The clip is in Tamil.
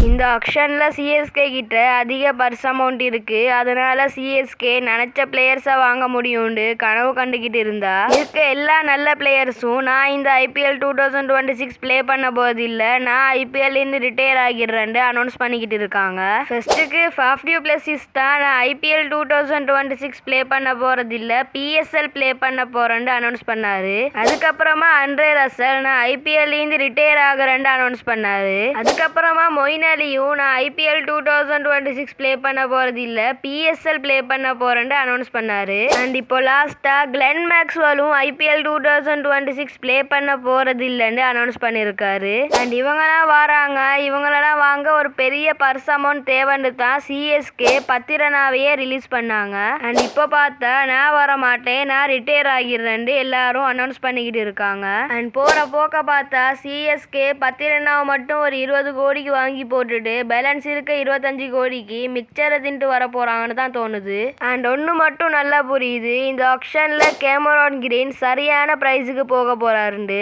இந்த ஆக்ஷன்ல சிஎஸ்கே கிட்ட அதிக பர்ஸ் அமௌண்ட் இருக்கு. அதனால சிஎஸ்கே நினைச்ச பிளேயர்ஸை வாங்க முடியும்னு கனவு கண்டுகிட்டு இருந்தா. இருக்க எல்லா நல்ல பிளேயர்ஸும் நான் இந்த ஐபிஎல் 2026 பிளே பண்ண போது இல்ல, நான் ஐபிஎல் இருந்து ரிட்டையர் ஆகிடுறேன்னு அனௌன்ஸ் பண்ணிக்கிட்டு இருக்காங்க. ஃபர்ஸ்ட்டுக்கு ஃபாஃப் டு பிளஸிஸ் தான் நான் ஐபிஎல் 2026 பிளே பண்ண போறது இல்ல, பிஎஸ்எல் பிளே பண்ண போறேன்னு அனௌன்ஸ் பண்ணாரு. அதுக்கப்புறமா அண்ட்ரே ரசல் நான் ஐபிஎல் இருந்து ரிட்டையர் ஆகுறேன்னு அனௌன்ஸ் பண்ணாரு. அதுக்கப்புறமா மொயின் அலியும் நான் ஐபிஎல் 2026 பிளே பண்ண போறது இல்ல, பிஎஸ்எல் பிளே பண்ண போறேன்னு அனௌன்ஸ் பண்ணாரு. அண்ட் இப்போ லாஸ்டா கிளென் மேக்ஸ்வெலும் ஐபிஎல் 2026 பிளே பண்ண போறது இல்லன்னு அனௌன்ஸ் பண்ணிருக்காரு. அண்ட் இவங்கெல்லாம் வராங்க, இவங்களெல்லாம் வாங்க ஒரு பெரிய பர்ஸ் அமௌண்ட் தேவைன்னு தான் சிஎஸ்கே பத்திரனாவையே ரிலீஸ் பண்ணாங்க. அண்ட் இப்போ பார்த்தா நான் வர மாட்டேன், நான் ரிட்டையர் ஆகிடுறேன்னு எல்லாரும் அனௌன்ஸ் பண்ணிக்கிட்டு இருக்காங்க. அண்ட் போற போக்க பார்த்தா சிஎஸ்கே பத்திரனாவை மட்டும் ஒரு 20 கோடிக்கு வாங்கி போட்டுட்டு பேலன்ஸ் இருக்க 25 கோடிக்கு மிக்சரை தின்ட்டு வர போறாங்கன்னு தான் தோணுது. அண்ட் ஒன்று மட்டும் நல்லா புரியுது, இந்த ஆக்ஷன்ல கேமரான் கிரீன் சரியான பிரைஸுக்கு போக போறாருண்டு.